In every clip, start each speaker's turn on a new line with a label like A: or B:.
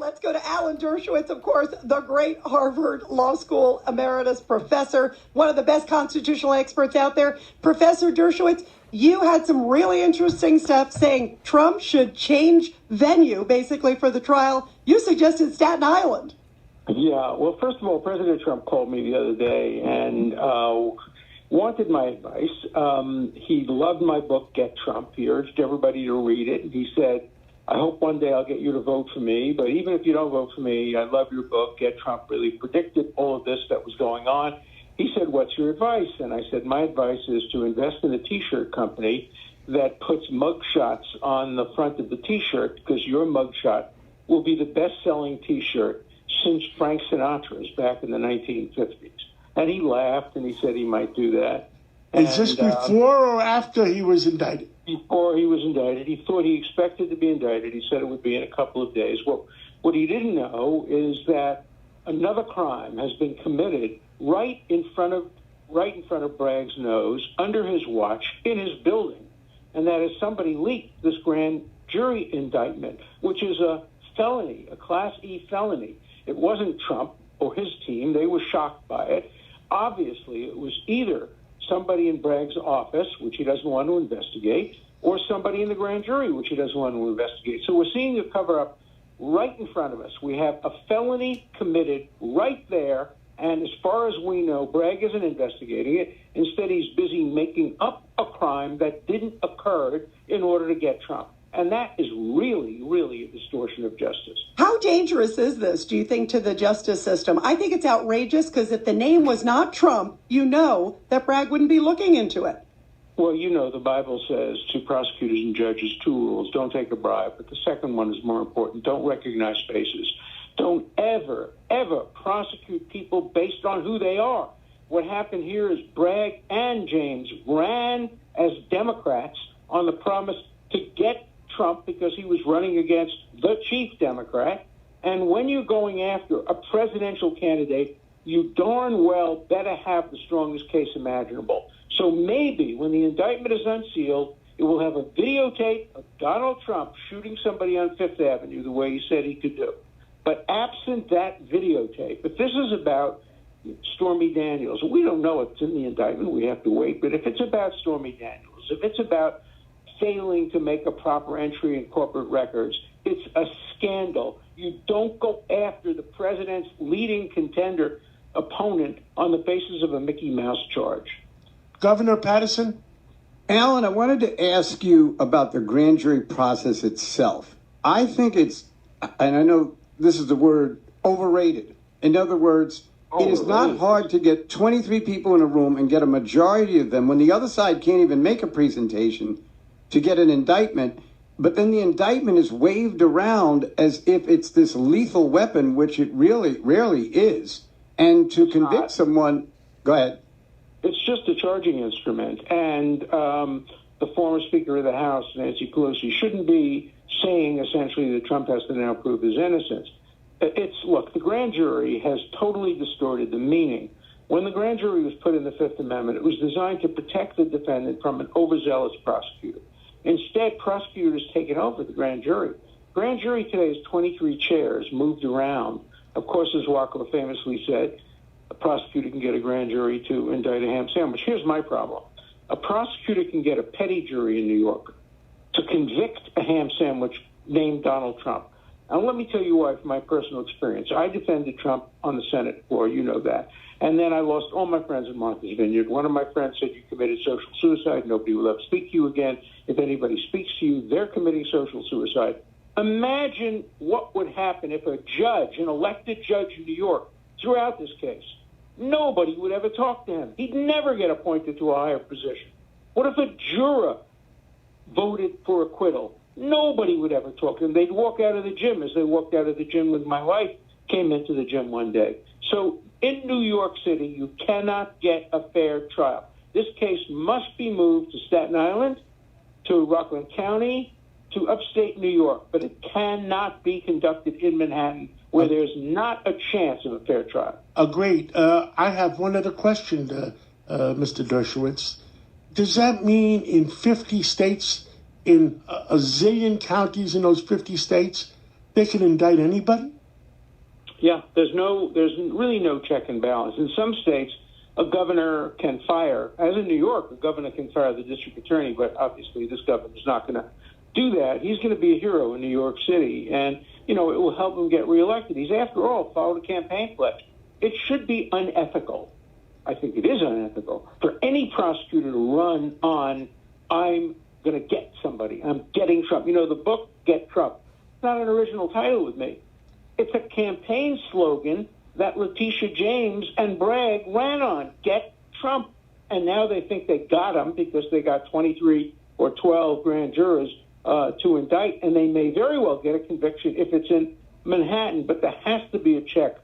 A: Let's go to Alan Dershowitz, of course, the great Harvard Law School emeritus professor, one of the best constitutional experts out there. Professor Dershowitz, you had some really interesting stuff saying Trump should change venue, basically, for the trial. You suggested Staten Island.
B: Yeah, well, first of all, President Trump called me the other day and wanted my advice. He loved my book, Get Trump. He urged everybody to read it. He said, I hope one day I'll get you to vote for me, but even if you don't vote for me, I love your book. Get Trump really predicted all of this that was going on. He said, what's your advice? And I said, my advice is to invest in a T-shirt company that puts mugshots on the front of the T-shirt, because your mugshot will be the best-selling T-shirt since Frank Sinatra's back in the 1950s. And he laughed, and he said he might do that.
C: Is this before or after he was indicted?
B: Before he was indicted. He expected to be indicted. He said it would be in a couple of days. Well, what he didn't know is that another crime has been committed right in front of Bragg's nose, under his watch, in his building. And that is somebody leaked this grand jury indictment, which is a felony, a Class E felony. It wasn't Trump or his team. They were shocked by it. Obviously, it was either somebody in Bragg's office, which he doesn't want to investigate, or somebody in the grand jury, which he doesn't want to investigate. So we're seeing a cover-up right in front of us. We have a felony committed right there, and as far as we know, Bragg isn't investigating it. Instead, he's busy making up a crime that didn't occur in order to get Trump. And that is really, really a distortion of justice.
A: How dangerous is this, do you think, to the justice system? I think it's outrageous, because if the name was not Trump, you know that Bragg wouldn't be looking into it.
B: Well, you know, the Bible says to prosecutors and judges two rules. Don't take a bribe, but the second one is more important. Don't recognize faces. Don't ever, ever prosecute people based on who they are. What happened here is Bragg and James ran as Democrats on the promise to get Trump because he was running against the chief Democrat. And when you're going after a presidential candidate, you darn well better have the strongest case imaginable. So maybe when the indictment is unsealed, it will have a videotape of Donald Trump shooting somebody on Fifth Avenue the way he said he could do. But absent that videotape, if this is about Stormy Daniels, we don't know it's in the indictment, we have to wait, but if it's about Stormy Daniels, if it's about failing to make a proper entry in corporate records, it's a scandal. You don't go after the president's leading contender opponent on the basis of a Mickey Mouse charge.
C: Governor Patterson?
D: Alan, I wanted to ask you about the grand jury process itself. I think it's, and I know this is the word, overrated. In other words, it is not hard to get 23 people in a room and get a majority of them when the other side can't even make a presentation to get an indictment, but then the indictment is waved around as if it's this lethal weapon, which it really rarely is. And to convict someone, go ahead.
B: It's just a charging instrument. And the former Speaker of the House, Nancy Pelosi, shouldn't be saying essentially that Trump has to now prove his innocence. Look, the grand jury has totally distorted the meaning. When the grand jury was put in the Fifth Amendment, it was designed to protect the defendant from an overzealous prosecutor. Instead, prosecutors taken over the grand jury. Grand jury today is 23 chairs moved around. Of course, as Walker famously said, a prosecutor can get a grand jury to indict a ham sandwich. Here's my problem. A prosecutor can get a petty jury in New York to convict a ham sandwich named Donald Trump. Now, let me tell you why, from my personal experience. I defended Trump on the Senate floor, you know that. And then I lost all my friends in Martha's Vineyard. One of my friends said you committed social suicide. Nobody will ever speak to you again. If anybody speaks to you, they're committing social suicide. Imagine what would happen if a judge, an elected judge in New York, threw out this case. Nobody would ever talk to him. He'd never get appointed to a higher position. What if a juror voted for acquittal? Nobody would ever talk to him. They'd walk out of the gym as they walked out of the gym when my wife came into the gym one day. So in New York City, you cannot get a fair trial. This case must be moved to Staten Island, to Rockland County, to upstate New York, but it cannot be conducted in Manhattan, where there's not a chance of a fair trial.
C: Agreed. I have one other question, Mr. Dershowitz. Does that mean in 50 states, in a zillion counties in those 50 states, they can indict anybody?
B: Yeah, there's really no check and balance. In some states, a governor can fire, as in New York, a governor can fire the district attorney, but obviously this governor is not going to do that. He's going to be a hero in New York City, and, it will help him get reelected. He's, after all, followed a campaign pledge. It should be unethical. I think it is unethical for any prosecutor to run on, I'm going to get somebody. I'm getting Trump. The book, Get Trump. It's not an original title with me. It's a campaign slogan that Letitia James and Bragg ran on, get Trump. And now they think they got him because they got 23 or 12 grand jurors to indict, and they may very well get a conviction if it's in Manhattan, but there has to be a check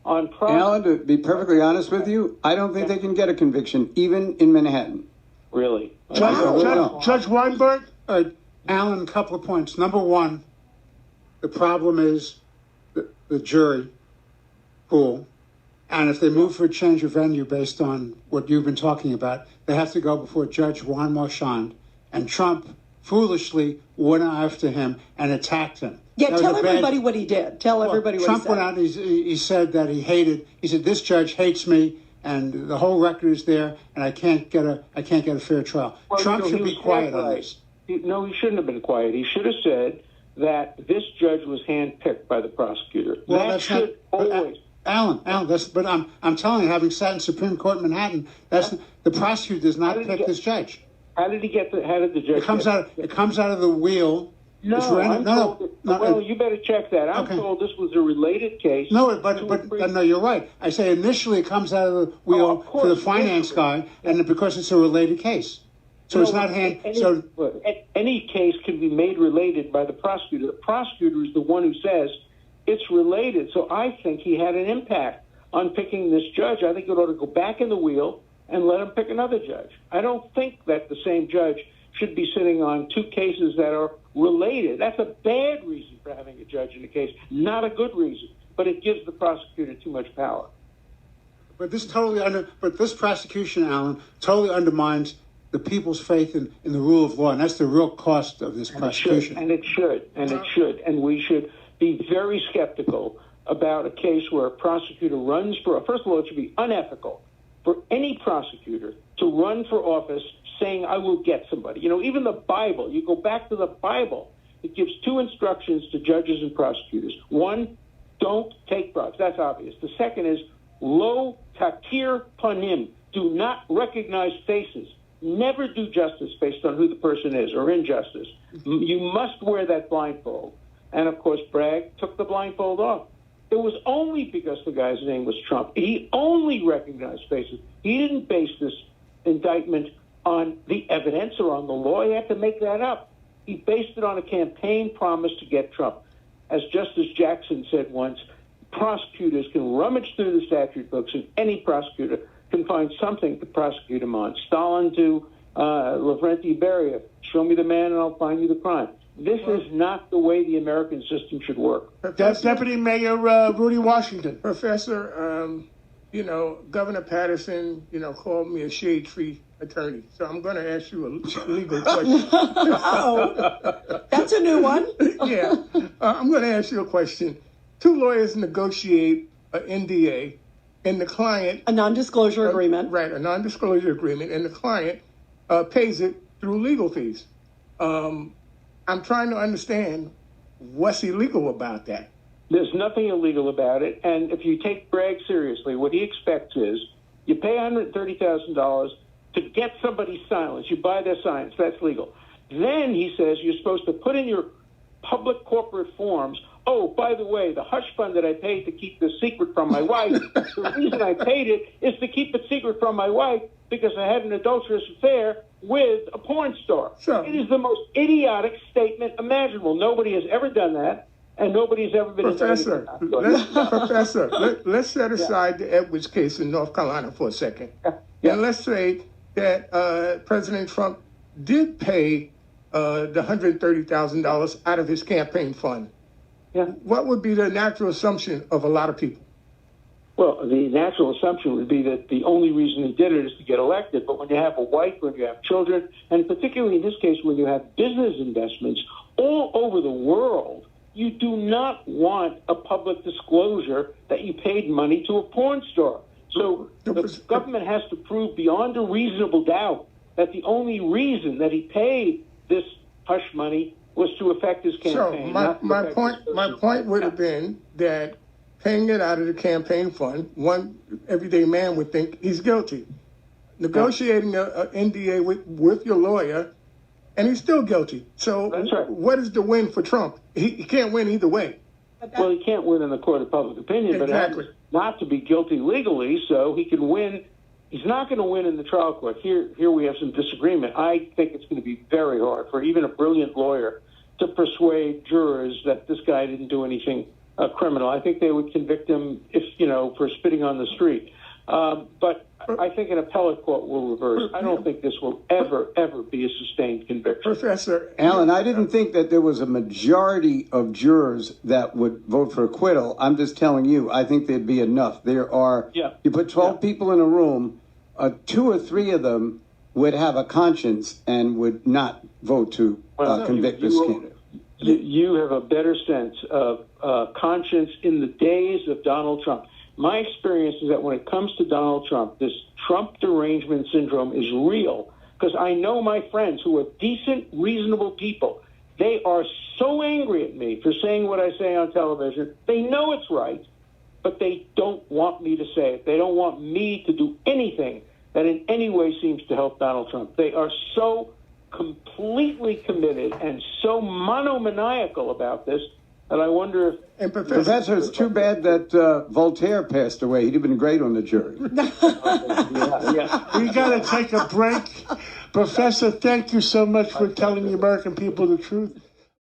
B: on prosecutors.
D: Alan, to be perfectly honest with you, I don't think they can get a conviction, even in Manhattan.
B: Really?
C: Judge Weinberg? Alan, a couple of points. Number one, the problem is the jury pool, and if they move for a change of venue based on what you've been talking about, they have to go before Judge Juan Marchand, and Trump foolishly went after him and attacked him.
A: Yeah, tell everybody what he did. Tell everybody what
C: Trump
A: he said.
C: went out and he said that he said, this judge hates me, and the whole record is there, and I can't get a fair trial.
B: Well,
C: Trump should be quiet on this.
B: No, he shouldn't have been quiet. He should have said that this judge was handpicked by the prosecutor.
C: Well,
B: that should always.
C: Alan, but I'm telling you, having sat in Supreme Court in Manhattan, the prosecutor does not pick this judge.
B: How did the judge?
C: It comes out of the wheel.
B: No, well, you better check that. I'm told this was a related case.
C: No, but no, you're right. I say initially it comes out of the wheel for the finance guy, and because it's a related case. So it's not
B: any case can be made related by the prosecutor. The prosecutor is the one who says it's related. So I think he had an impact on picking this judge. I think it ought to go back in the wheel and let him pick another judge. I don't think that the same judge should be sitting on two cases that are related. That's a bad reason for having a judge in a case, not a good reason. But it gives the prosecutor too much power.
C: But this prosecution, Alan, totally undermines the people's faith in the rule of law, and that's the real cost of this prosecution.
B: And it should. And we should be very skeptical about a case where a prosecutor runs for, first of all, it should be unethical for any prosecutor to run for office saying, I will get somebody. Even the Bible, you go back to the Bible, it gives two instructions to judges and prosecutors. One, don't take bribes. That's obvious. The second is, lo takir panim, do not recognize faces. Never do justice based on who the person is or injustice. You must wear that blindfold. And, of course, Bragg took the blindfold off. It was only because the guy's name was Trump. He only recognized faces. He didn't base this indictment on the evidence or on the law. He had to make that up. He based it on a campaign promise to get Trump. As Justice Jackson said once, prosecutors can rummage through the statute books, and any prosecutor can find something to prosecute him on. Stalin to Lavrenti Beria, show me the man and I'll find you the crime. This is not the way the American system should work.
C: Deputy Mayor Rudy Washington.
E: Professor, Governor Patterson, called me a shade-free attorney. So I'm going to ask you a legal question.
A: Uh-oh. That's a new one.
E: Yeah. I'm going to ask you a question. Two lawyers negotiate an NDA, and the client...
A: A non-disclosure agreement.
E: Right, a non-disclosure agreement, and the client pays it through legal fees. I'm trying to understand what's illegal about that.
B: There's nothing illegal about it, and if you take Bragg seriously, what he expects is you pay $130,000 to get somebody's silence. You buy their silence. That's legal. Then he says you're supposed to put in your public corporate forms, oh, by the way, the hush fund that I paid to keep this secret from my wife, the reason I paid it is to keep it secret from my wife because I had an adulterous affair with a porn star.
E: Sure.
B: It is the most idiotic statement imaginable. Nobody has ever done that, and nobody's ever been...
E: Professor, let's set aside the Edwards case in North Carolina for a second.
B: Yeah.
E: And let's say that President Trump did pay the $130,000 out of his campaign fund.
B: Yeah.
E: What would be the natural assumption of a lot of people?
B: Well, the natural assumption would be that the only reason he did it is to get elected. But when you have a wife, when you have children, and particularly in this case, when you have business investments all over the world, you do not want a public disclosure that you paid money to a porn star. So the government has to prove beyond a reasonable doubt that the only reason that he paid this hush money was to affect his campaign.
E: So my point would have been that paying it out of the campaign fund, one everyday man would think he's guilty. Negotiating an NDA with your lawyer, and he's still guilty. So
B: That's right.
E: What is the win for Trump? He can't win either way.
B: Well, he can't win in the court of public opinion, but it
E: Exactly.
B: happens not to be guilty legally, so he can win. He's not going to win in the trial court. Here we have some disagreement. I think it's going to be very hard for even a brilliant lawyer to persuade jurors that this guy didn't do anything criminal. I think they would convict him for spitting on the street. But I think an appellate court will reverse. I don't think this will ever be a sustained conviction.
E: Professor
D: Alan, I didn't think that there was a majority of jurors that would vote for acquittal. I'm just telling you, I think there'd be enough. There are, you put 12 people in a room, 2 or 3 of them would have a conscience and would not vote to convict this candidate.
B: You have a better sense of conscience in the days of Donald Trump. My experience is that when it comes to Donald Trump, this Trump derangement syndrome is real, because I know my friends who are decent, reasonable people. They are so angry at me for saying what I say on television. They know it's right, but they don't want me to say it. They don't want me to do anything that in any way seems to help Donald Trump. They are so completely committed and so monomaniacal about this that I wonder if...
E: And
D: Professor, it's too bad that Voltaire passed away. He'd have been great on the jury.
B: yeah.
C: We got to take a break. Professor, thank you so much for telling the American people the truth.